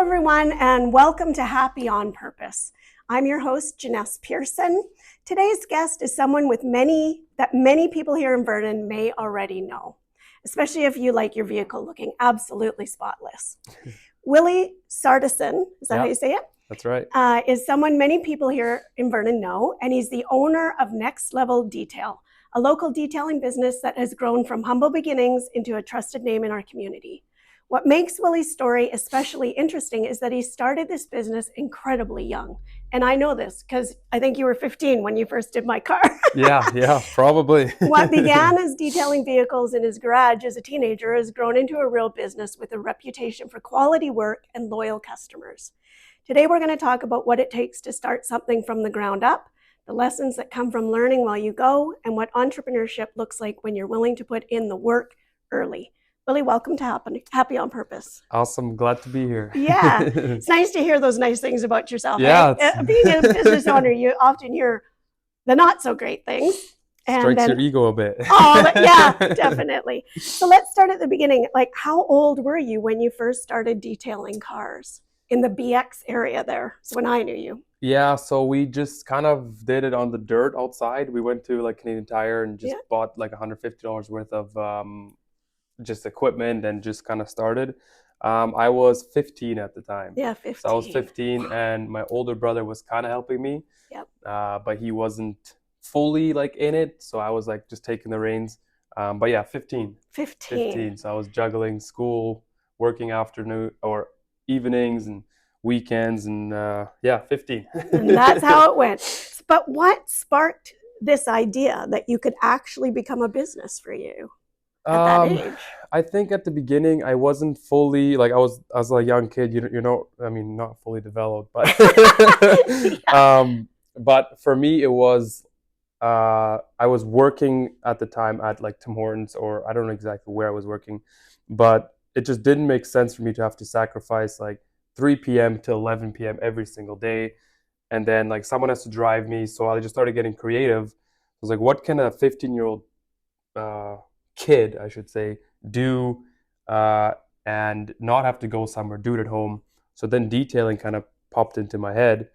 everyone, and welcome to Happy on Purpose. I'm your host, Janesse Pearson. Today's guest is someone that many people here in Vernon may already know, especially if you like your vehicle looking absolutely spotless. Willi Sartison, is that how you say it? That's right. Is someone many people here in Vernon know, and he's the owner of Next Level Detail, a local detailing business that has grown from humble beginnings into a trusted name in our community. What makes Willi's story especially interesting is that he started this business incredibly young. And I know this because I think you were 15 when you first did my car. Yeah, probably. What began as detailing vehicles in his garage as a teenager has grown into a real business with a reputation for quality work and loyal customers. Today, we're going to talk about what it takes to start something from the ground up, the lessons that come from learning while you go, and what entrepreneurship looks like when you're willing to put in the work early. Willi, welcome to Happy on Purpose. Awesome. Glad to be here. Yeah. It's nice to hear those nice things about yourself. Yeah. Being a business owner, you often hear the not so great things. Strikes your ego a bit. Oh, yeah, definitely. So let's start at the beginning. Like, how old were you when you first started detailing cars in the BX area there? It's when I knew you. Yeah, so we just kind of did it on the dirt outside. We went to like Canadian Tire and just bought like $150 worth of just equipment and just kind of started. I was 15 at the time. Yeah, 15. So I was 15 and my older brother was kind of helping me. Yep. But he wasn't fully like in it. So I was like just taking the reins. But yeah, 15. 15. So I was juggling school, working afternoon or evenings and weekends and 15. And that's how it went. But what sparked this idea that you could actually become a business for you? At that age? I think at the beginning I wasn't fully like I was as a young kid. You know, I mean, not fully developed, but but for me it was I was working at the time at like Tim Hortons or I don't know exactly where I was working, but it just didn't make sense for me to have to sacrifice like 3 p.m. to 11 p.m. every single day, and then like someone has to drive me. So I just started getting creative. I was like, what can a 15-year-old kid, I should say, do and not have to go somewhere, do it at home. So then detailing kind of popped into my head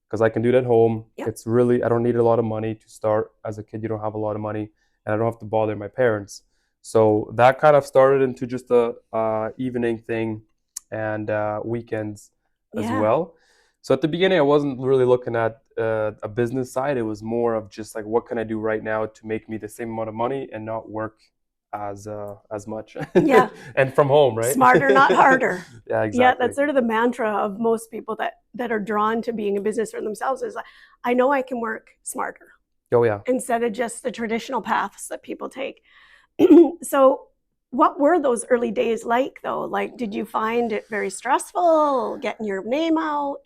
because I can do it at home. Yep. It's really, I don't need a lot of money to start. As a kid, you don't have a lot of money and I don't have to bother my parents. So that kind of started into just a evening thing and weekends as well. So at the beginning, I wasn't really looking at a business side. It was more of just like, what can I do right now to make me the same amount of money and not work as much. Yeah. And from home, right? Smarter, not harder. Yeah, exactly. Yeah, that's sort of the mantra of most people that are drawn to being a business for themselves is, I know I can work smarter. Oh, yeah. Instead of just the traditional paths that people take. So what were those early days like, though? Like, did you find it very stressful, getting your name out?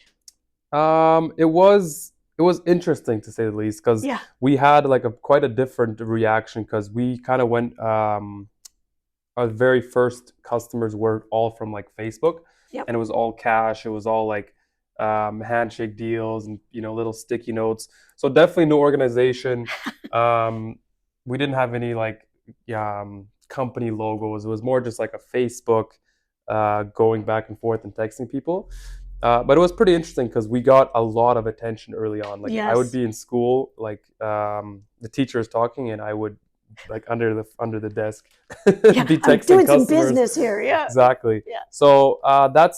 It was interesting to say the least because we had like quite a different reaction because we kind of went our very first customers were all from like Facebook. Yep. And it was all cash. It was all like handshake deals and little sticky notes. So definitely no organization. We didn't have any like company logos. It was more just like a Facebook going back and forth and texting people. But it was pretty interesting because we got a lot of attention early on. Like I would be in school, like the teacher is talking, and I would like under the desk be texting I'm doing customers. some business here. Yeah, exactly. Yeah. So there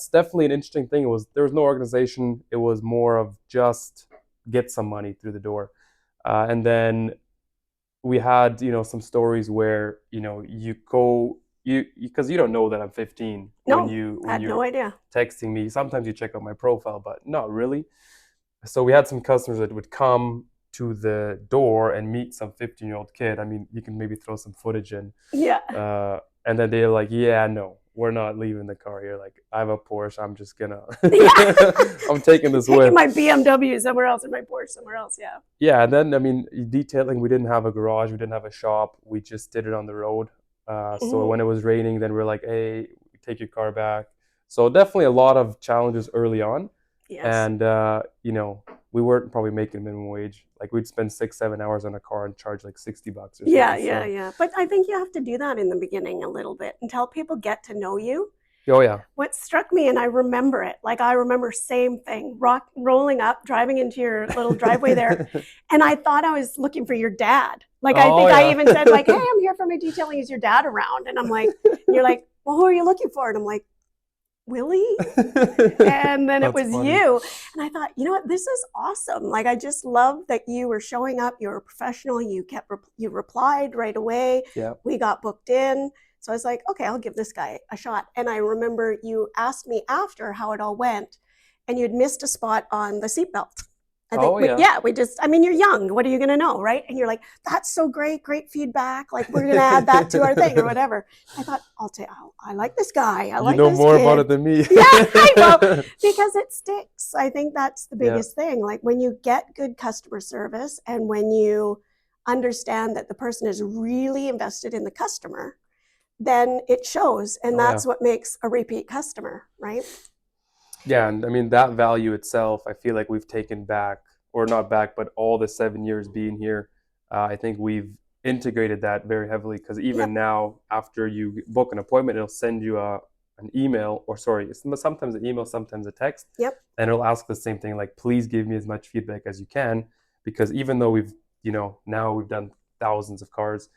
was no organization. It was more of just get some money through the door, and then we had some stories where you go. Because you don't know that I'm 15 when you're no idea. texting me. Sometimes you check out my profile, but not really. So we had some customers that would come to the door and meet some 15-year-old kid. I mean, you can maybe throw some footage in. Yeah. And then they're like, yeah, no, we're not leaving the car here. Like, I have a Porsche. I'm just gonna, I'm taking this with. Taking my BMW somewhere else and my Porsche somewhere else, yeah. Yeah, and then, I mean, detailing, we didn't have a garage. We didn't have a shop. We just did it on the road. So when it was raining, then we're like, hey, take your car back. So definitely a lot of challenges early on. Yes. And, we weren't probably making minimum wage. Like we'd spend 6-7 hours on a car and charge like $60 or something. Yeah. But I think you have to do that in the beginning a little bit until people get to know you. Oh yeah. What struck me, and I remember it, like I remember same thing, rolling up, driving into your little driveway there, and I thought I was looking for your dad. Like I Oh think I yeah. even said like, "Hey, I'm here for my detailing. Is your dad around?" And I'm like, and you're like, "Well, who are you looking for?" And I'm like, "Willi." And then it That's was funny. you. And I thought, you know what, this is awesome. Like I just love that you were showing up, you were professional, you replied right away. Yeah. We got booked in. So I was like, okay, I'll give this guy a shot. And I remember you asked me after how it all went, and you'd missed a spot on the seatbelt. I think, Oh yeah. yeah, I mean, you're young. What are you going to know, right? And you're like, that's so great, great feedback. Like, we're going to add that to our thing or whatever. I thought, I like this guy. I You like know this more kid. about it than me. Yeah, I know, because it sticks. I think that's the Yeah. biggest thing. Like when you get good customer service and when you understand that the person is really invested in the customer, then it shows. And Oh, that's yeah. what makes a repeat customer, right? Yeah, and I mean that value itself, I feel like we've taken back, or not back, but all the 7 years being here, I think we've integrated that very heavily because even Yep. now, after you book an appointment, it'll send you an email, or sorry, sometimes an email, sometimes a text, Yep. and it'll ask the same thing, like, please give me as much feedback as you can, because even though now we've done thousands of cars,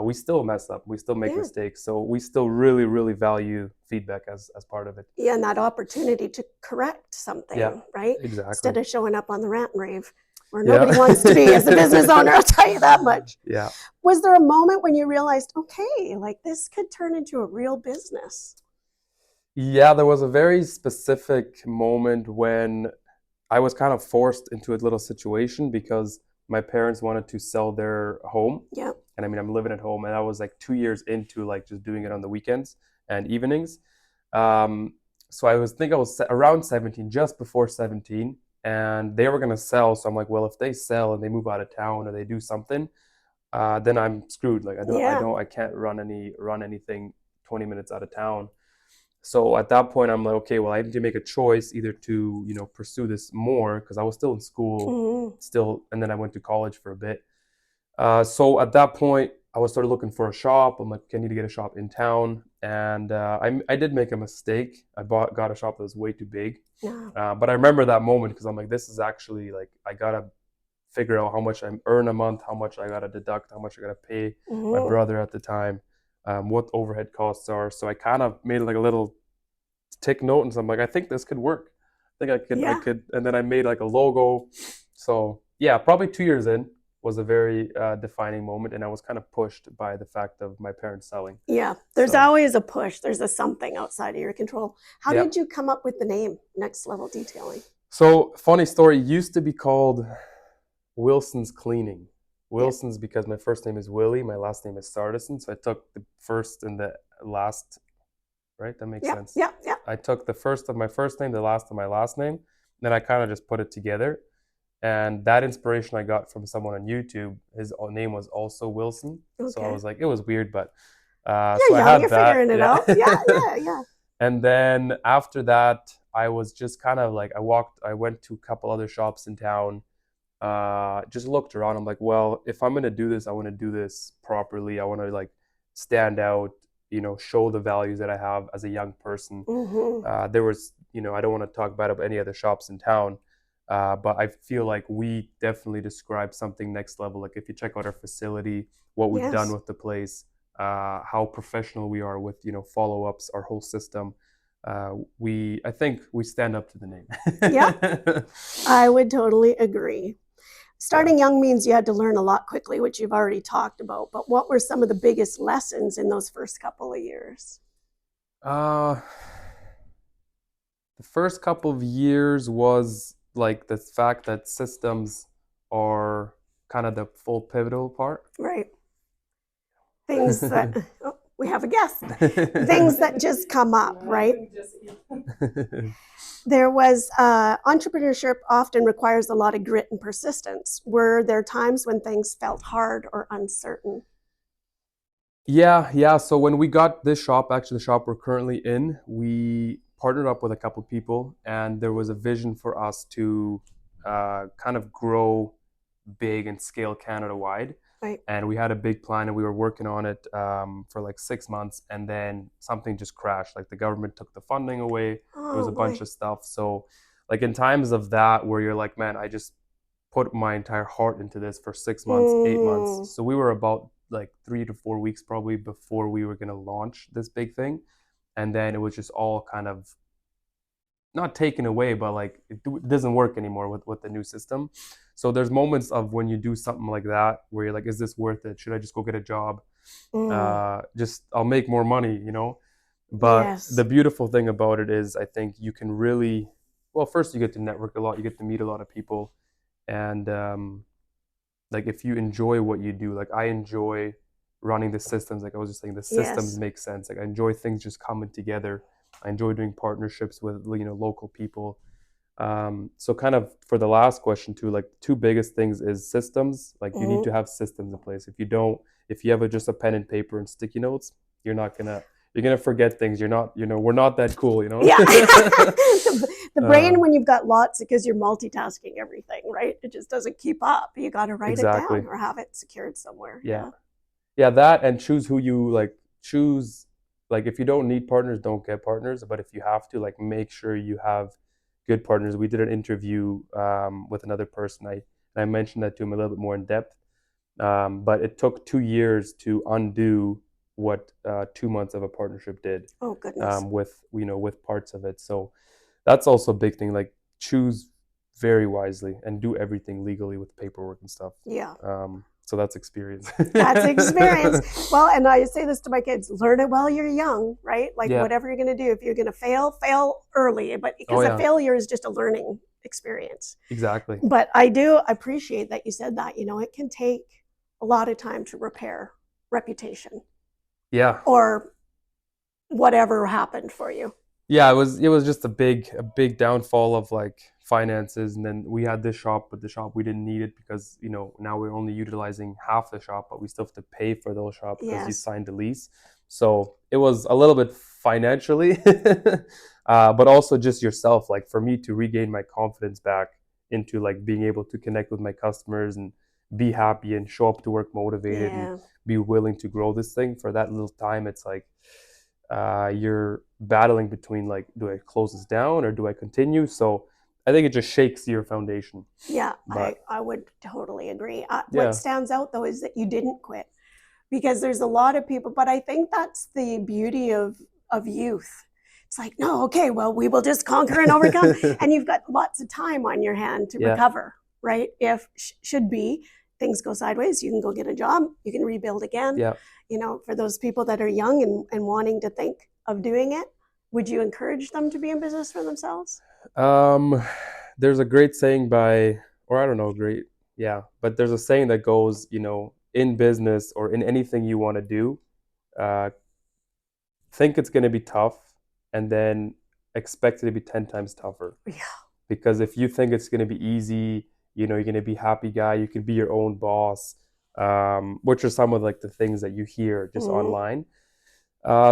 we still mess up, we still make Yeah. mistakes, so we still really, really value feedback as part of it. Yeah, and that opportunity to correct something, Yeah, right? exactly. Instead of showing up on the rant and rave where Yeah. nobody wants to be as a business owner, I'll tell you that much. Yeah. Was there a moment when you realized, okay, like this could turn into a real business? Yeah, there was a very specific moment when I was kind of forced into a little situation because my parents wanted to sell their home. Yeah. And I mean, I'm living at home, and I was like 2 years into like just doing it on the weekends and evenings. Um, so I was around 17, just before 17, and they were gonna sell. So I'm like, well, if they sell and they move out of town or they do something, then I'm screwed. Like Yeah. I can't run anything 20 minutes out of town. So at that point, I'm like, okay, well, I need to make a choice either to, pursue this more because I was still in school, and then I went to college for a bit. So at that point, I was started looking for a shop. I'm like, okay, I need to get a shop in town, and I did make a mistake. Got a shop that was way too big, Yeah. but I remember that moment because I'm like, this is actually like I gotta figure out how much I earn a month, how much I gotta deduct, how much I gotta pay my brother at the time, what overhead costs are. So I kind of made like a little tick note, and so I'm like, I think this could work. I think I Yeah. could, and then I made like a logo. So yeah, probably 2 years in was a very defining moment, and I was kind of pushed by the fact of my parents selling. Yeah. There's So always a push. There's a something outside of your control. How yeah. did you come up with the name Next Level Detailing? So funny story, it used to be called Wilson's Cleaning. Yeah. Wilson's because my first name is Willi, my last name is Sartison, so I took the first and the last. Right, that makes Yeah. sense. Yeah. Yeah. I took the first of my first name, the last of my last name, then I kind of just put it together. And that inspiration I got from someone on YouTube. His name was also Wilson, so I Okay. was like, it was weird, but You're so I young. had You're that. figuring it Yeah. out. Yeah. Yeah. Yeah. And then after that, I was just kind of like I went to a couple other shops in town, just looked around. I'm like, well, if I'm gonna do this, I want to do this properly. I want to like stand out, show the values that I have as a young person. There was, I don't want to talk bad about any other shops in town, but I feel like we definitely describe something next level. Like if you check out our facility, what we've done with the place, how professional we are with, follow-ups, our whole system. I think we stand up to the name. Yeah, I would totally agree. Starting young means you had to learn a lot quickly, which you've already talked about. But what were some of the biggest lessons in those first couple of years? The first couple of years was like the fact that systems are kind of the full pivotal part. Right. Things that, oh, we have a guest, things that just come up, right? There was entrepreneurship often requires a lot of grit and persistence. Were there times when things felt hard or uncertain? Yeah. So when we got this shop, actually the shop we're currently in, we partnered up with a couple people, and there was a vision for us to kind of grow big and scale Canada wide. Right. And we had a big plan and we were working on it for like 6 months, and then something just crashed. Like the government took the funding away. There was Oh a bunch boy. of stuff. So like in times of that where you're like, man, I just put my entire heart into this for 6 months, 8 months. Mm, So we were about like 3 to 4 weeks probably before we were going to launch this big thing. And then it was just all kind of not taken away, but like it doesn't work anymore with the new system. So there's moments of when you do something like that where you're like, is this worth it? Should I just go get a job? mm, Just I'll make more money, But yes. the beautiful thing about it is I think you can really, well, first you get to network a lot, you get to meet a lot of people, and like if you enjoy what you do, like I enjoy running the systems. Like I was just saying, the systems Yes. make sense. Like I enjoy things just coming together. I enjoy doing partnerships with local people. So kind of for the last question too, like the two biggest things is systems. Like you need Hmm. to have systems in place. If you don't, if you have just a pen and paper and sticky notes, you're gonna forget things. You're not, we're not that cool. Yeah. The uh, brain, when you've got lots, because you're multitasking everything, right? It just doesn't keep up. You got to write it down exactly. or have it secured somewhere. Yeah. Yeah. Yeah, that, and choose who you like. Choose, like, if you don't need partners, don't get partners. But if you have to, like, make sure you have good partners. We did an interview with another person. I mentioned that to him a little bit more in depth. But it took 2 years to undo what 2 months of a partnership did, Oh, goodness. with with parts of it. So that's also a big thing. Like, choose very wisely and do everything legally with paperwork and stuff. Yeah. So that's experience. That's experience. Well, and I say this to my kids, learn it while you're young, right? Like Yeah. whatever you're going to do, if you're going to fail, fail early, but Oh because a yeah. failure is just a learning experience. Exactly. But I do appreciate that you said that, it can take a lot of time to repair reputation Yeah. or whatever happened for you. Yeah, it was just a big downfall of like finances, and then we had this shop, but the shop we didn't need it because now we're only utilizing half the shop, but we still have to pay for those shop because you Yes. signed a lease. So it was a little bit financially, but also just yourself. Like for me to regain my confidence back into like being able to connect with my customers and be happy and show up to work motivated and Yeah. be willing to grow this thing for that little time. It's like you're battling between like, do I close this down or do I continue? So I think it just shakes your foundation. Yeah, But I would totally agree. What yeah, stands out though is that you didn't quit because there's a lot of people, but I think that's the beauty of youth. It's like, no, okay, well, we will just conquer and overcome. And you've got lots of time on your hand to yeah, recover, right? If should be things go sideways, you can go get a job, you can rebuild again. yeah. For those people that are young and wanting to think of doing it, would you encourage them to be in business for themselves? Um, there's a great saying by, or I don't know, great, yeah, but there's a saying that goes, in business or in anything you want to do, uh, think it's going to be tough, and then expect it to be 10 times tougher. Yeah. Because if you think it's going to be easy, you're going to be happy guy, you can be your own boss, which are some of like the things that you hear just Mm-hmm. online.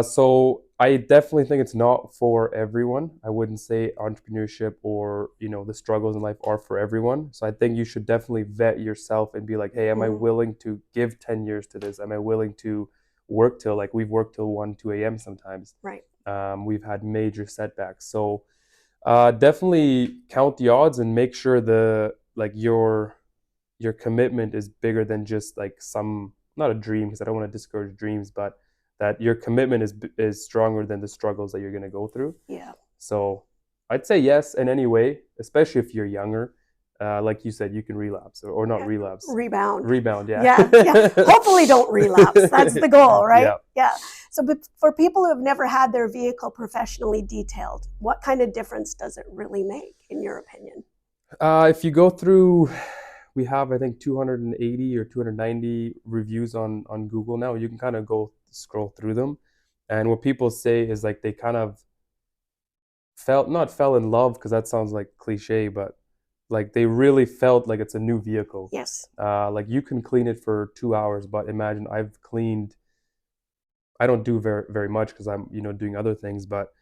So I definitely think it's not for everyone. I wouldn't say entrepreneurship or the struggles in life are for everyone. So I think you should definitely vet yourself and be like, hey, am I Mm-hmm. willing to give 10 years to this? Am I willing to work till, like, we've worked till 1 2 a.m. sometimes. Right. We've had major setbacks. So definitely count the odds and make sure your commitment is bigger than just like some, not a dream, because I don't want to discourage dreams, but that your commitment is stronger than the struggles that you're going to go through. Yeah. So I'd say yes in any way, especially if you're younger. Like you said, you can relapse, or not Yeah. relapse, Rebound. rebound. Yeah. Yeah. Yeah. Hopefully don't relapse. That's the goal, right? Yeah. Yeah. So, but for people who have never had their vehicle professionally detailed, what kind of difference does it really make, in your opinion? If you go through, we have I think 280 or 290 reviews on Google now. You can kind of go scroll through them, and what people say is like they kind of fell in love, because that sounds like cliche, but like they really felt like it's a new vehicle. Yes. Like you can clean it for 2 hours, but imagine I've cleaned. I don't do very very much because I'm doing other things, but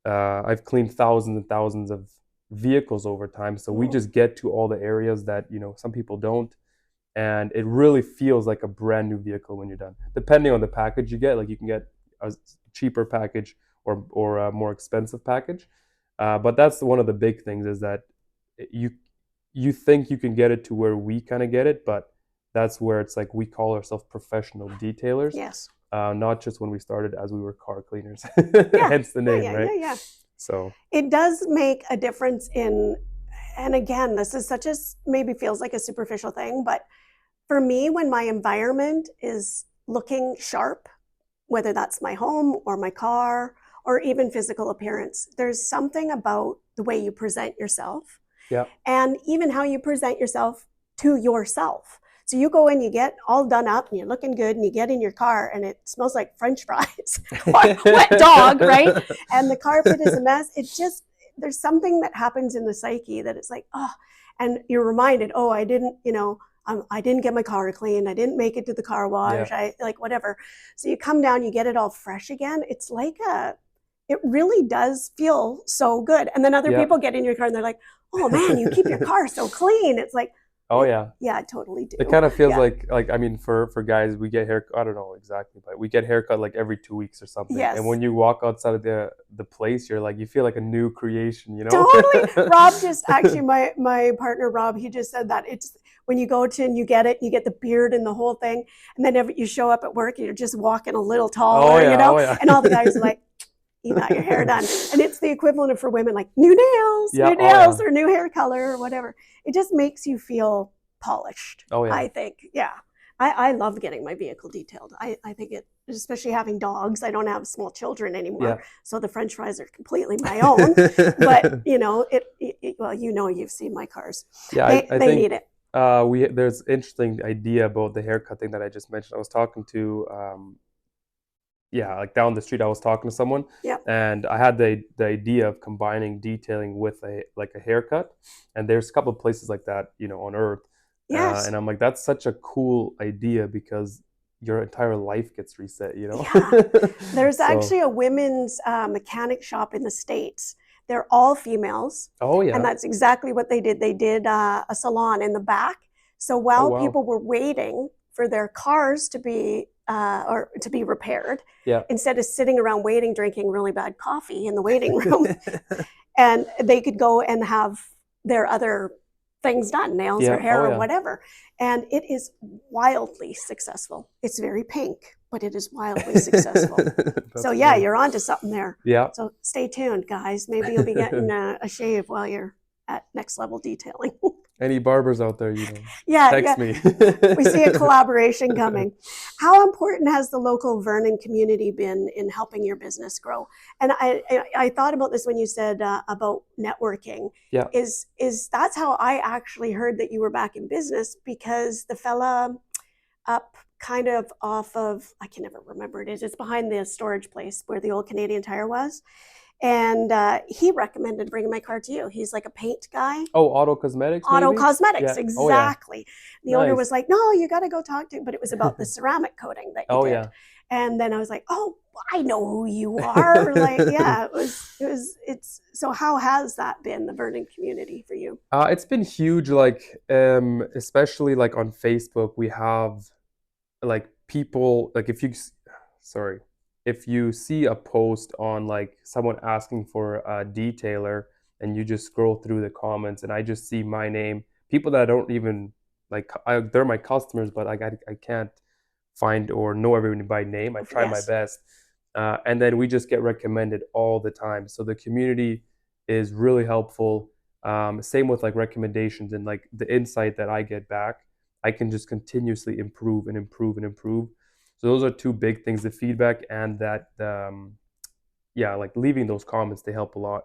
I've cleaned thousands and thousands of vehicles over time. So we Mm. just get to all the areas that some people don't. and it really feels like a brand new vehicle when you're done. Depending on the package you get, like you can get a cheaper package or a more expensive package. But that's one of the big things, is that you think you can get it to where we kind of get it, but that's where it's like we call ourselves professional detailers. Yes. Not just when we started as we were car cleaners. Yeah. Hence the name, yeah, right? yeah, yeah. So It does make a difference in, and again, this is such a, maybe feels like a superficial thing, but for me, when my environment is looking sharp, whether that's my home or my car or even physical appearance, there's something about the way you present yourself, yeah, and even how you present yourself to yourself. So you go in, you get all done up and you're looking good, and you get in your car and it smells like French fries or wet dog, right? And the carpet is a mess. It just, there's something that happens in the psyche that it's like, oh, and you're reminded, oh, I didn't get my car cleaned. I didn't make it to the car wash. Yeah. I like whatever. So you come down, you get it all fresh again. It's like it really does feel so good. And then other Yeah. people get in your car and they're like, oh man, you keep your car so clean. It's like, oh yeah, yeah, I totally do. it kind of feels Yeah. like I mean, for guys, we get hair. I don't know exactly, but we get haircut like every 2 weeks or something. Yes. And when you walk outside of the place, you're like, you feel like a new creation, you know? Totally. Rob just actually, my partner Rob, he just said that it's when you go to and you get the beard and the whole thing, and then you show up at work and you're just walking a little taller, Oh yeah, you know, oh yeah. and all the guys are like, you got your hair done. And it's the equivalent of, for women, like new nails, Yeah, new oh, nails, yeah. or new hair color or whatever. It just makes you feel polished. Oh yeah. I think, yeah. I love getting my vehicle detailed. I think it, especially having dogs. I don't have small children anymore, Yeah. so the French fries are completely my own. But you know, well, you know, you've seen my cars. Yeah, I think need it. there's interesting idea about the haircut thing that I just mentioned. I was talking to like down the street, I was talking to someone, Yeah. and I had the idea of combining detailing with a haircut, and there's a couple of places like that, you know, on Earth. Yes. And I'm like, that's such a cool idea, because your entire life gets reset, you know? Yeah. There's So- actually a women's mechanic shop in the States. They're all females. Oh yeah. And that's exactly what they did. They did a salon in the back. So while wow. people were waiting for their cars to be repaired, Yeah. instead of sitting around waiting, drinking really bad coffee in the waiting room, and they could go and have their other things done, nails Yeah. or hair Oh, or yeah. whatever. And it is wildly successful. It's very pink, but it is wildly successful. That's So yeah, funny. you're onto something there. Yeah. So stay tuned, guys. Maybe you'll be getting a shave while you're at Next Level Detailing. Any barbers out there, you know, Yeah, text yeah. me. We see a collaboration coming. How important has the local Vernon community been in helping your business grow? And I thought about this when you said about networking. Yeah. Is that's how I actually heard that you were back in business, because the fella up kind of off of, I can never remember it is, it's behind the storage place where the old Canadian Tire was. And he recommended bringing my car to you. He's like a paint guy. Oh, Auto Cosmetics. Auto maybe? Cosmetics, Yeah. exactly. Oh, yeah. The owner Nice. was like, "No, you got to go talk to him." But it was about the ceramic coating that you Oh did. yeah. And then I was like, "Oh, I know who you are." Like, yeah, it's. So how has that been, the Vernon community, for you? It's been huge. Like, especially like on Facebook, we have like people like if you see a post on like someone asking for a detailer, and you just scroll through the comments, and I just see my name, people that I don't even like, they're my customers, but like I can't find or know everyone by name. I try my Yes. best, and then we just get recommended all the time. So the community is really helpful. Same with like recommendations and like the insight that I get back. I can just continuously improve and improve and improve. So those are two big things: the feedback and that, like leaving those comments. They help a lot,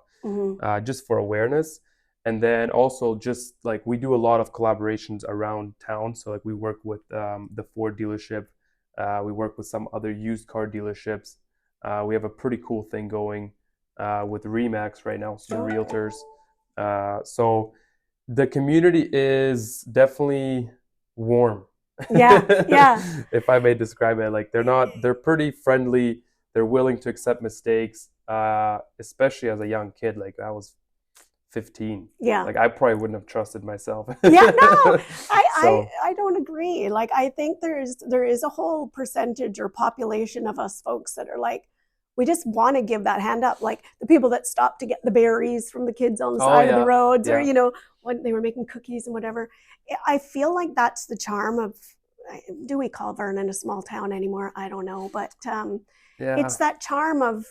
just for awareness. And then also just like we do a lot of collaborations around town. So like we work with the Ford dealership. We work with some other used car dealerships. We have a pretty cool thing going with Remax right now, so the realtors. So the community is definitely warm. Yeah, yeah. If I may describe it, like they're pretty friendly. They're willing to accept mistakes, especially as a young kid. Like that was 15. Yeah. Like I probably wouldn't have trusted myself. Yeah, no, So I don't agree. Like I think there is a whole percentage or population of us folks that are like, we just want to give that hand up. Like the people that stop to get the berries from the kids on the oh side of the yeah, roads, or yeah, when they were making cookies and whatever. I feel like that's the charm of. Do we call Vernon a small town anymore? I don't know, but yeah, it's that charm of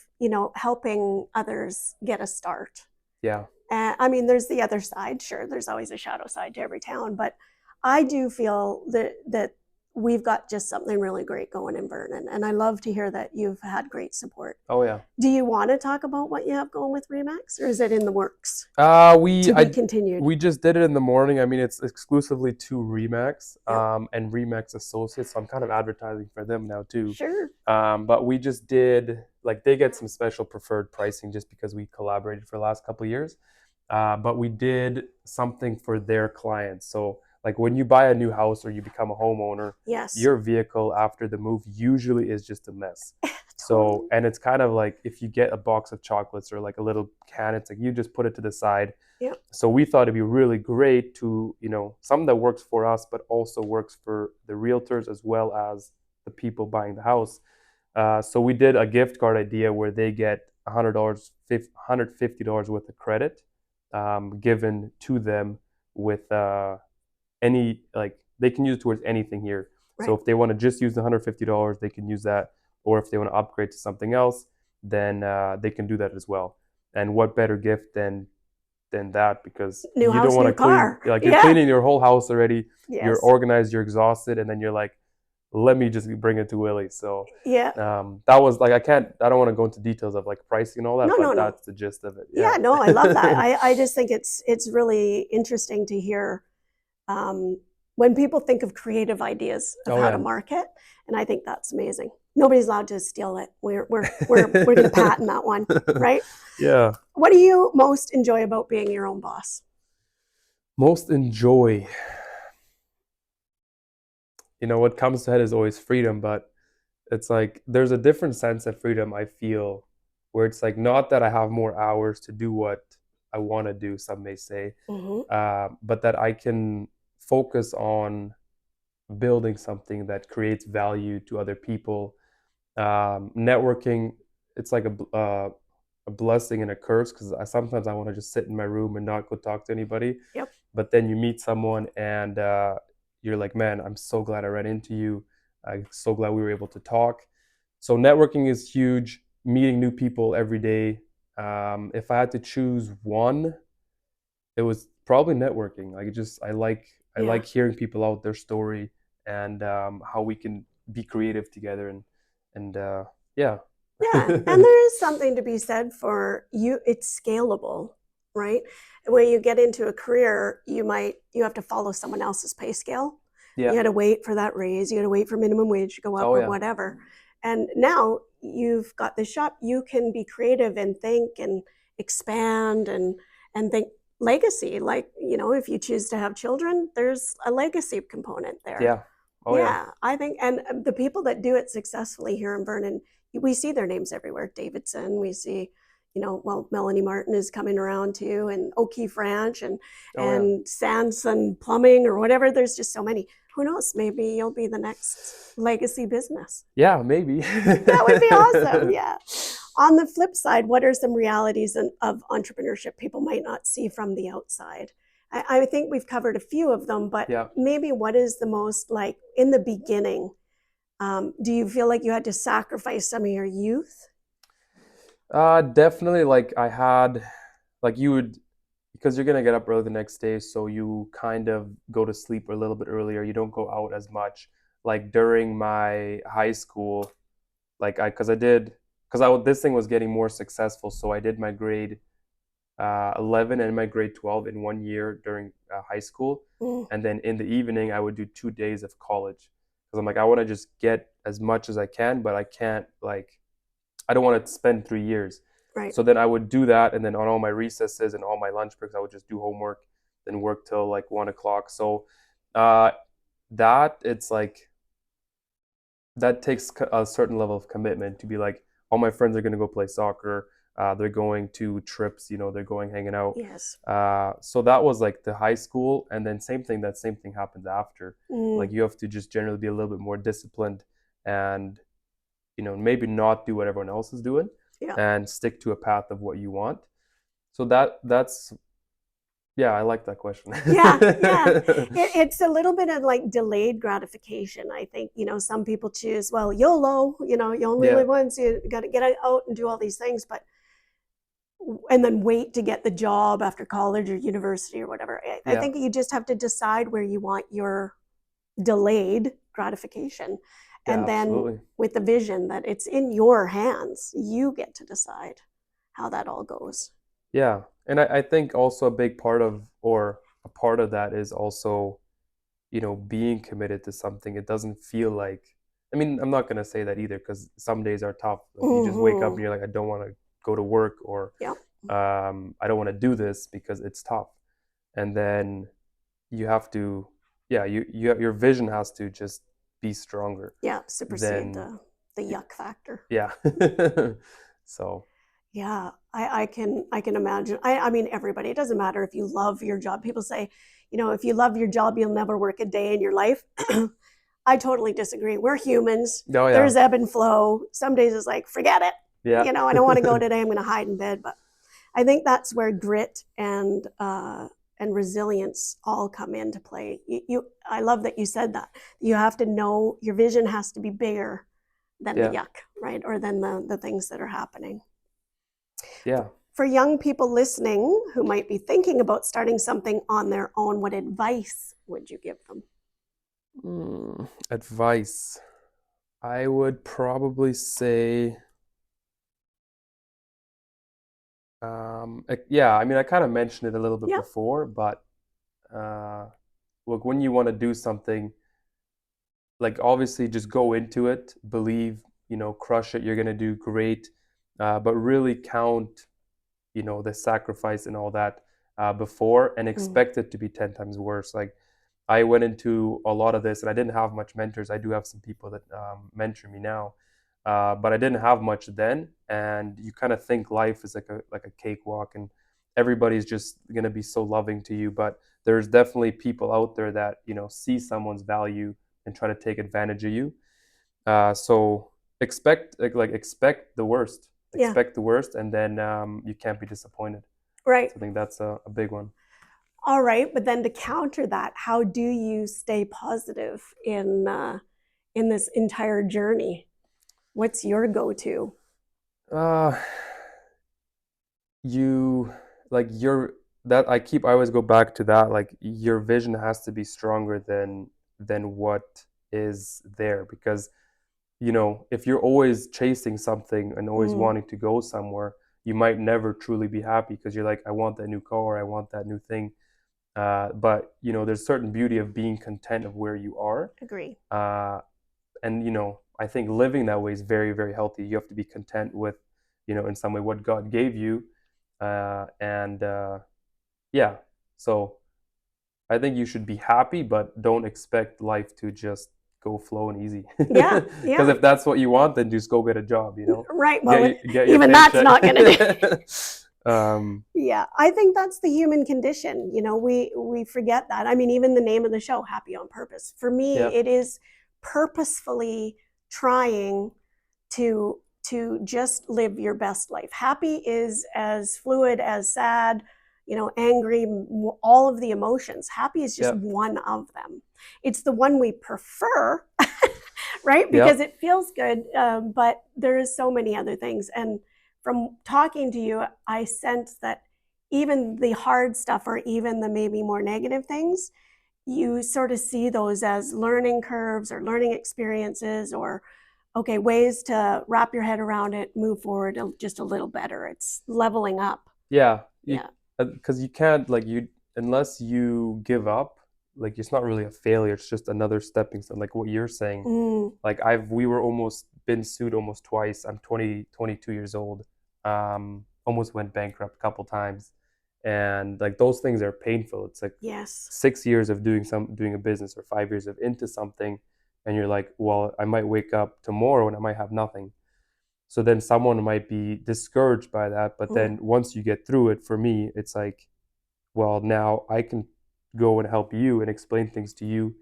helping others get a start. yeah. I mean, there's the other side. Sure, there's always a shadow side to every town, but I do feel that we've got just something really great going in Vernon, and I love to hear that you've had great support. Oh yeah. Do you want to talk about what you have going with Remax, or is it in the works We to be continued? we just did it in the morning. I mean, it's exclusively to Remax, Yep. and Remax Associates. So I'm kind of advertising for them now too. Sure. But we just did like they get some special preferred pricing just because we collaborated for the last couple of years. But we did something for their clients. So like when you buy a new house or you become a homeowner, Yes. your vehicle after the move usually is just a mess. So, and it's kind of like if you get a box of chocolates or like a little can, it's like you just put it to the side. Yep. So we thought it'd be really great to, something that works for us, but also works for the realtors as well as the people buying the house. So we did a gift card idea where they get $100, $150 worth of credit given to them with any, like they can use it towards anything here. Right. So if they want to just use the $150, they can use that. Or if they want to upgrade to something else, then they can do that as well. And what better gift than that, because New you house, don't want new to clean, car. like you're Yeah. cleaning your whole house already. Yes. You're organized, you're exhausted, and then you're like, let me just bring it to Willi. So Yeah. that was like I don't want to go into details of like pricing and all that, No, but no, no. that's the gist of it. Yeah, Yeah. no, I love that. I just think it's really interesting to hear when people think of creative ideas of Oh, how yeah. to market, and I think that's amazing. Nobody's allowed to steal it. We're going to patent that one, right? Yeah. What do you most enjoy about being your own boss? Most enjoy. What comes to head is always freedom, but it's like there's a different sense of freedom I feel where it's like not that I have more hours to do what I want to do, some may say, but that I can focus on building something that creates value to other people. Networking, it's like a blessing and a curse because sometimes I want to just sit in my room and not go talk to anybody. Yep. But then you meet someone and you're like, man, I'm so glad I ran into you. I'm so glad we were able to talk. So networking is huge. Meeting new people every day. If I had to choose one, it was probably networking. Like I like hearing people out their story and how we can be creative together and yeah. Yeah, and there is something to be said for you. It's scalable, right? When you get into a career, you have to follow someone else's pay scale. Yeah. You had to wait for that raise. You had to wait for minimum wage to go up or whatever. And now you've got this shop. You can be creative and think and expand and think legacy. Like, if you choose to have children, there's a legacy component there. Yeah. Oh yeah. I think, and the people that do it successfully here in Vernon, we see their names everywhere. Davidson, we see, Melanie Martin is coming around too, and O'Keefe Ranch and Sanson Plumbing or whatever. There's just so many. Who knows? Maybe you'll be the next legacy business. Yeah, maybe. That would be awesome. Yeah. On the flip side, what are some realities of entrepreneurship people might not see from the outside? I think we've covered a few of them, but maybe what is the most like in the beginning? Do you feel like you had to sacrifice some of your youth? Definitely. Like I had, like you would, because you're gonna get up early the next day, so you kind of go to sleep a little bit earlier. You don't go out as much. Like during my high school, like this thing was getting more successful, so I did my grade 11 and my grade 12 in 1 year during high school, and then in the evening I would do 2 days of college because I'm like I want to just get as much as I can, but I can't I don't want to spend 3 years. Right. So then I would do that, and then on all my recesses and all my lunch breaks, I would just do homework, then work till like 1 o'clock. So it's like that takes a certain level of commitment to be like, all my friends are gonna go play soccer. they're going to trips, they're going hanging out. Yes. So that was like the high school, and then that same thing happens after. Like you have to just generally be a little bit more disciplined, and maybe not do what everyone else is doing, Yeah. and stick to a path of what you want. So that's yeah, I like that question. Yeah. It's a little bit of like delayed gratification. I think, some people choose, well, YOLO, you only live once, you got to get out and do all these things, and then wait to get the job after college or university or whatever. I think you just have to decide where you want your delayed gratification. And then absolutely. with the vision that it's in your hands, you get to decide how that all goes. Yeah. And I think also a big part of, or a part of that is also, being committed to something. It doesn't feel like, I'm not going to say that either, because some days are tough. Like you just wake up and you're like, I don't want to go to work, or Yeah. I don't want to do this because it's tough. And then you have to, your vision has to just be stronger. Yeah, supersede the yuck factor. Yeah. So. Yeah, I can imagine. I mean, everybody. It doesn't matter if you love your job. People say, if you love your job, you'll never work a day in your life. I totally disagree. We're humans. Oh, yeah. There's ebb and flow. Some days it's like, forget it. Yeah. I don't want to go today. I'm going to hide in bed. But I think that's where grit and resilience all come into play. I love that you said that. You have to know your vision has to be bigger than the yuck, right? Or than the things that are happening. Yeah. For young people listening who might be thinking about starting something on their own, what advice would you give them? Advice. I would probably say, I kind of mentioned it a little bit before, but look, when you want to do something, like obviously just go into it, believe, crush it, you're going to do great, but really count the sacrifice and all that before, and expect it to be 10 times worse. Like I went into a lot of this, and I didn't have much mentors. I do have some people that mentor me now, but I didn't have much then. And you kind of think life is like a cakewalk, and everybody's just gonna be so loving to you. But there's definitely people out there that see someone's value and try to take advantage of you. So expect expect the worst. Expect the worst, and then you can't be disappointed. Right. So I think that's a big one. All right, but then to counter that, how do you stay positive in this entire journey? What's your go-to? I always go back to that. Like your vision has to be stronger than what is there, because if you're always chasing something and always wanting to go somewhere, you might never truly be happy, because you're like, I want that new car, I want that new thing. But there's certain beauty of being content of where you are. Agree. And I think living that way is very, very healthy. You have to be content with, in some way, what God gave you. So I think you should be happy, but don't expect life to just go flow and easy. Yeah. Because if that's what you want, then just go get a job, Right. Well, get even that's not going to do. Yeah, I think that's the human condition. We forget that. Even the name of the show, Happy on Purpose. For me, it is purposefully trying to just live your best life. Happy is as fluid as sad, angry, all of the emotions. Happy is just one of them. It's the one we prefer, right? Because it feels good, but there is so many other things. And from talking to you, I sense that even the hard stuff, or even the maybe more negative things, you sort of see those as learning curves or learning experiences, or ways to wrap your head around it, move forward just a little better. It's leveling up. Yeah. Because you can't, unless you give up, it's not really a failure. It's just another stepping stone, like what you're saying. Like we were almost been sued almost twice. I'm 22 years old. Almost went bankrupt a couple times. And those things are painful. It's like 6 years of doing a business, or 5 years of into something, and you're like, well, I might wake up tomorrow and I might have nothing. So then someone might be discouraged by that, but then once you get through it, for me, it's like, well, now I can go and help you and explain things to you.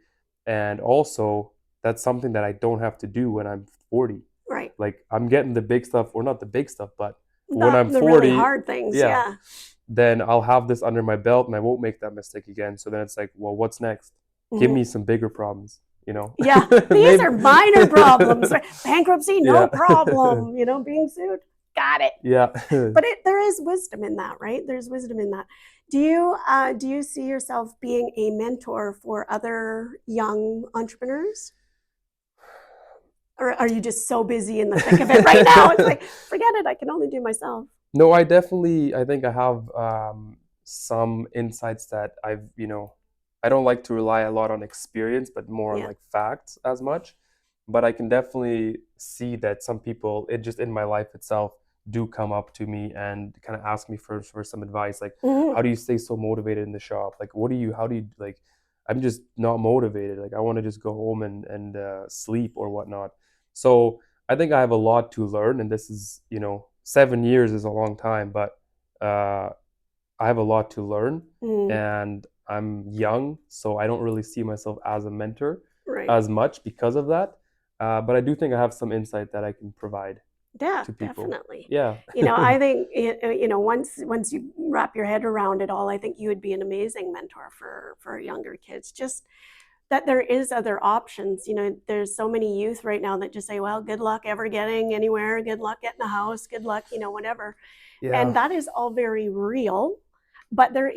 And also, that's something that I don't have to do when I'm 40. Right. Like, I'm getting the big stuff, or not the big stuff, but when I'm The 40, really hard things, yeah, then I'll have this under my belt and I won't make that mistake again. So then it's like, well, what's next? Give me some bigger problems, you know? Yeah, these are minor problems. Bankruptcy, no Yeah. problem. Being sued, got it. Yeah. But there is wisdom in that, right? There's wisdom in that. Do you see yourself being a mentor for other young entrepreneurs? Or are you just so busy in the thick of it right now? It's like, forget it, I can only do myself. No, I think I have some insights that I don't like to rely a lot on experience, but more on like facts as much. But I can definitely see that some people, it just in my life itself, do come up to me and kind of ask me for some advice. Like, how do you stay so motivated in the shop? Like, how do you like, I'm just not motivated. Like, I want to just go home and sleep or whatnot. So I think I have a lot to learn, and this is, 7 years is a long time, but I have a lot to learn, and I'm young, so I don't really see myself as a mentor as much because of that. But I do think I have some insight that I can provide to people. Definitely. Yeah. I think once you wrap your head around it all, I think you would be an amazing mentor for younger kids. Just that there is other options. There's so many youth right now that just say, well, good luck ever getting anywhere, good luck getting a house, good luck, whatever. Yeah. And that is all very real, but there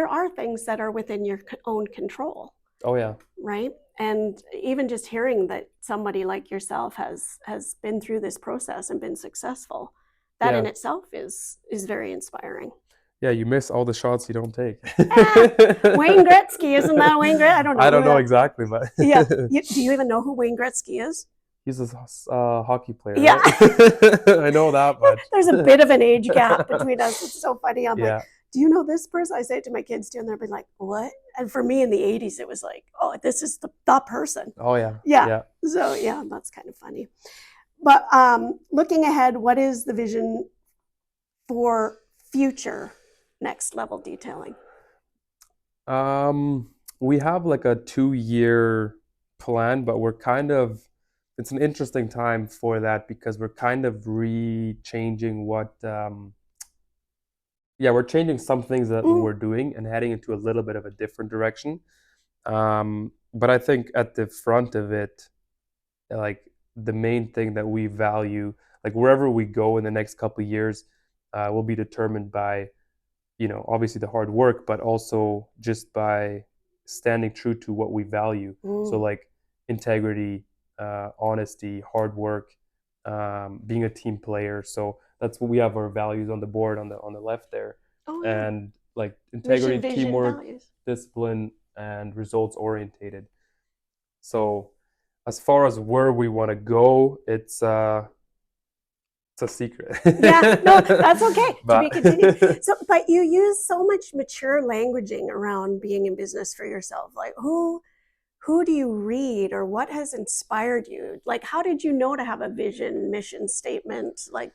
are things that are within your own control. Oh yeah. Right. And even just hearing that somebody like yourself has been through this process and been successful, that in itself is very inspiring. Yeah, you miss all the shots you don't take. Wayne Gretzky, isn't that Wayne Gretzky? I don't know exactly, but yeah. Do you even know who Wayne Gretzky is? He's a hockey player. Yeah. Right? I know that much. There's a bit of an age gap between us. It's so funny. I'm Yeah. like, do you know this person? I say it to my kids too, and they'll be like, what? And for me in the 80s, it was like, oh, this is the person. Oh yeah. Yeah. So yeah, that's kind of funny. But looking ahead, what is the vision for future next level detailing? We have like a 2-year plan, but it's an interesting time for that because we're kind of changing we're changing some things that we're doing and heading into a little bit of a different direction. But I think at the front of it, like the main thing that we value, like wherever we go in the next couple of years, will be determined by, obviously the hard work, but also just by standing true to what we value. So like integrity, honesty, hard work, being a team player. So that's what we have our values on the board on the left there. And like integrity, Mission, vision, teamwork, values. Discipline, and results orientated. So as far as where we want to go, it's a secret. Yeah, no, that's okay. To be continued. So, but you use so much mature languaging around being in business for yourself. Like who do you read, or what has inspired you? Like, how did you know to have a vision, mission statement? Like,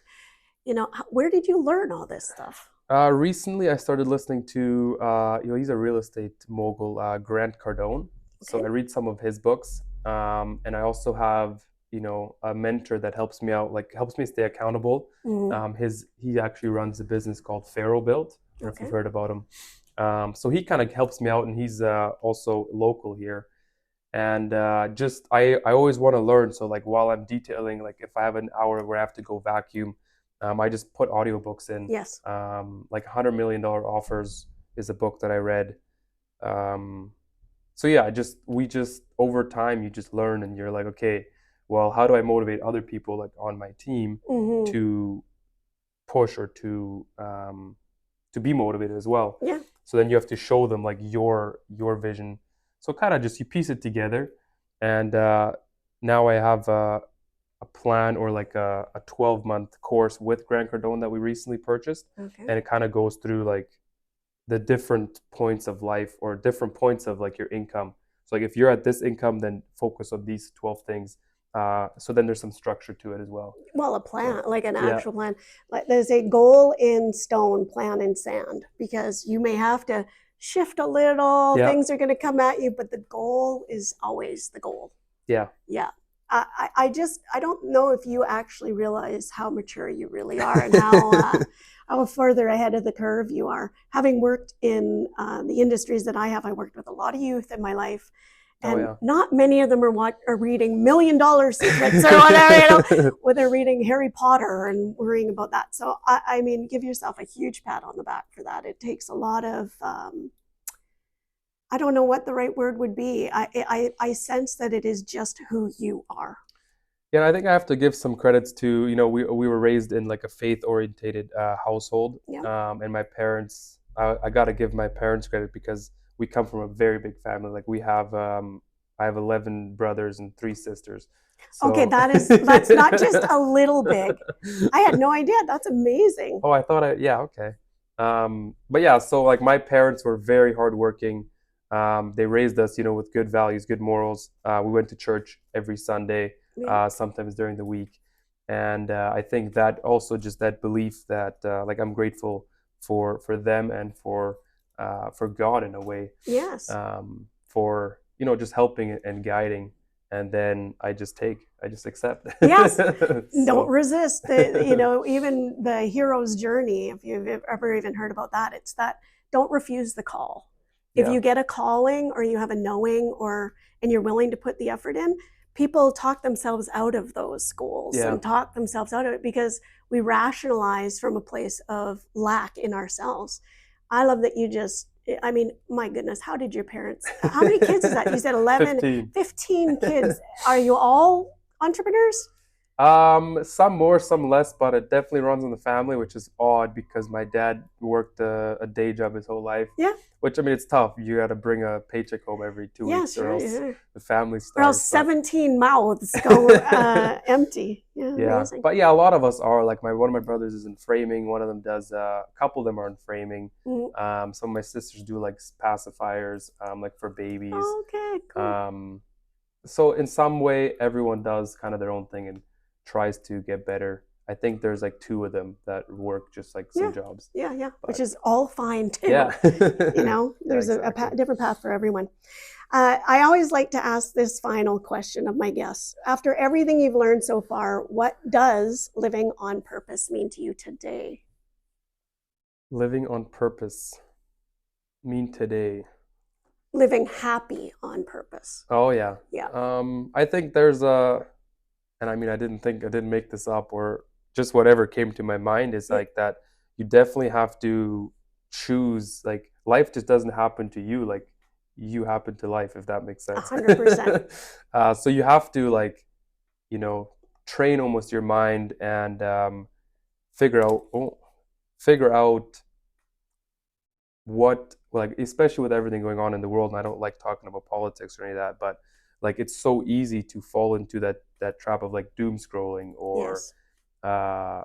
where did you learn all this stuff? Recently, I started listening to, he's a real estate mogul, Grant Cardone. So I read some of his books, and I also have, a mentor that helps me out, like helps me stay accountable. He actually runs a business called Pharaoh Built. I don't know if you've heard about him. So he kind of helps me out, and he's also local here. And I always want to learn. So like while I'm detailing, like if I have an hour where I have to go vacuum, I just put audiobooks in. Yes. Like $100 Million Offers is a book that I read. So yeah, we just over time you just learn, and you're like, okay, well, how do I motivate other people like on my team to push or to be motivated as well? Yeah. So then you have to show them like your vision. So kind of just you piece it together, and now I have a plan, or like a 12-month course with Grant Cardone that we recently purchased. And it kind of goes through like the different points of life, or different points of like your income. So like if you're at this income, then focus on these 12 things. So then there's some structure to it as well. Well, a plan, like an Yeah, actual plan. Like there's a goal in stone, plan in sand, because you may have to shift a little, yeah, things are going to come at you, but the goal is always the goal. yeah. Yeah. I don't know if you actually realize how mature you really are and how further ahead of the curve you are. Having worked in the industries that I have, I worked with a lot of youth in my life, Oh and yeah. not many of them are reading $1,000,000 Secrets or whatever, or they're reading Harry Potter and worrying about that. So I mean, give yourself a huge pat on the back for that. It takes a lot of I don't know what the right word would be. I sense that it is just who you are. Yeah, I think I have to give some credits to, we were raised in like a faith orientated household, Yeah. and my parents. I got to give my parents credit because we come from a very big family. Like I have 11 brothers and 3 sisters. Okay, So that's not just a little big. I had no idea. That's amazing. Oh, I thought yeah, okay. But yeah, so like my parents were very hardworking. They raised us, with good values, good morals. We went to church every Sunday, Yeah. sometimes during the week, and I think that also just that belief that like I'm grateful for them and for God in a way, Yes. for just helping and guiding, and then I just accept. Yes. Don't So resist. Even the hero's journey, if you've ever even heard about that, it's that don't refuse the call. If yeah, you get a calling or you have a knowing and you're willing to put the effort in, people talk themselves out of those goals yeah. and talk themselves out of it because we rationalize from a place of lack in ourselves. I love that I mean, my goodness, how many kids is that? You said 11, 15. 15 kids. Are you all entrepreneurs? Some more, some less, but it definitely runs in the family, which is odd because my dad worked a day job his whole life. Yeah. Which, I mean, it's tough. You got to bring a paycheck home every 2 weeks, or Sure. else Yeah. the family Or else starves. 17 mouths go empty. Yeah, Yeah, amazing. but yeah, a lot of us are like one of my brothers is in framing. One of them does. A couple of them are in framing. Mhm. Some of my sisters do like pacifiers, like for babies. Okay, cool. So in some way, everyone does kind of their own thing and tries to get better. I think there's like 2 of them that work just like some Yeah, jobs. yeah, But which is all fine too. yeah, There's yeah, a exactly. different path for everyone. I always like to ask this final question of my guests. After everything you've learned so far, what does living on purpose mean to you today? Living on purpose mean today. Living happy on purpose. Oh yeah. Yeah. I think there's and I mean, I didn't make this up, or just whatever came to my mind is Yeah. like that you definitely have to choose. Like life just doesn't happen to you, like you happen to life, if that makes sense. 100%. So you have to like, you know, train almost your mind and figure out figure out what, like, especially with everything going on in the world, and I don't like talking about politics or any of that, but like it's so easy to fall into that trap of like doom scrolling, or Yes. uh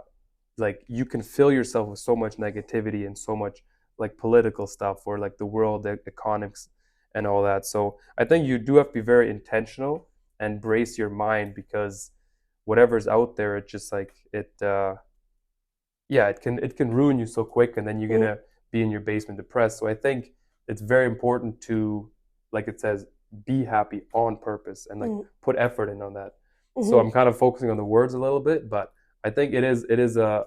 like you can fill yourself with so much negativity and so much like political stuff, or like the world, the economics and all that. So I think you do have to be very intentional and brace your mind, because whatever's out there, it just like it can ruin you so quick, and then you're Mm, gonna be in your basement depressed. So I think it's very important to, like it says, be happy on purpose and like mm, put effort in on that. So mhm. I'm kind of focusing on the words a little bit, but I think it is a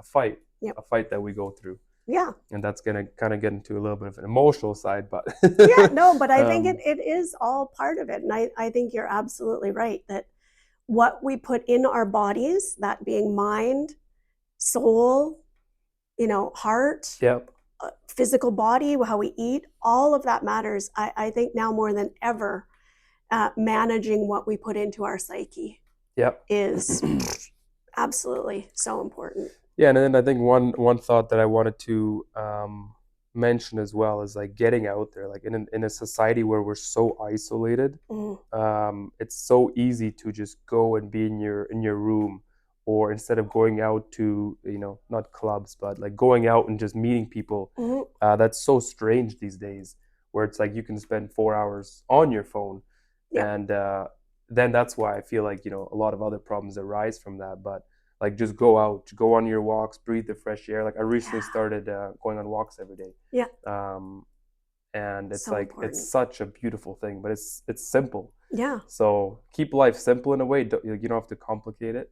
fight, Yep. a fight that we go through, Yeah. and that's gonna kind of get into a little bit of an emotional side, but Yeah, no, but I think um, it is all part of it. And I think you're absolutely right that what we put in our bodies, that being mind, soul, heart, yeah, physical body, how we eat, all of that matters. I think now more than ever, managing what we put into our psyche yeah. is absolutely so important. Yeah, and then I think one thought that I wanted to mention as well is like getting out there, like in a society where we're so isolated. Mm, It's so easy to just go and be in your room, or instead of going out to, not clubs, but like going out and just meeting people. mm, That's so strange these days, where it's like you can spend 4 hours on your phone, yep. and then that's why I feel like, a lot of other problems arise from that. But like, just go out, go on your walks, breathe the fresh air. Like I recently started going on walks every day. Yeah. And it's So like, important. it's such a beautiful thing, but it's simple. Yeah. So keep life simple in a way. You don't have to complicate it,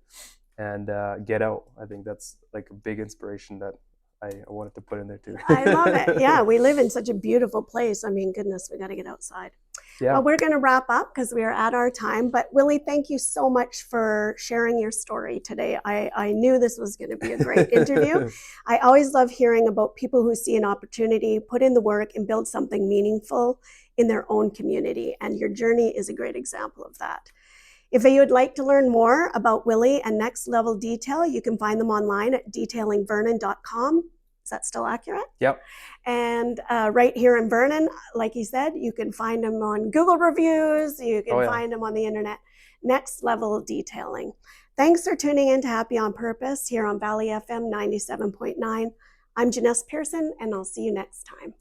and get out. I think that's like a big inspiration that I wanted to put in there too. I love it. Yeah, we live in such a beautiful place. I mean, goodness, we got to get outside. Yeah. Well, we're going to wrap up because we are at our time. But Willi, thank you so much for sharing your story today. I knew this was going to be a great interview. I always love hearing about people who see an opportunity, put in the work, and build something meaningful in their own community. And your journey is a great example of that. If you would like to learn more about Willi and Next Level Detail, you can find them online at detailingvernon.com. Is that still accurate? Yep. And right here in Vernon, like he said, you can find them on Google reviews. You can find them on the internet. Next Level Detailing. Thanks for tuning in to Happy on Purpose here on Valley FM 97.9. I'm Janesse Pearson, and I'll see you next time.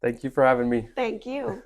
Thank you for having me. Thank you.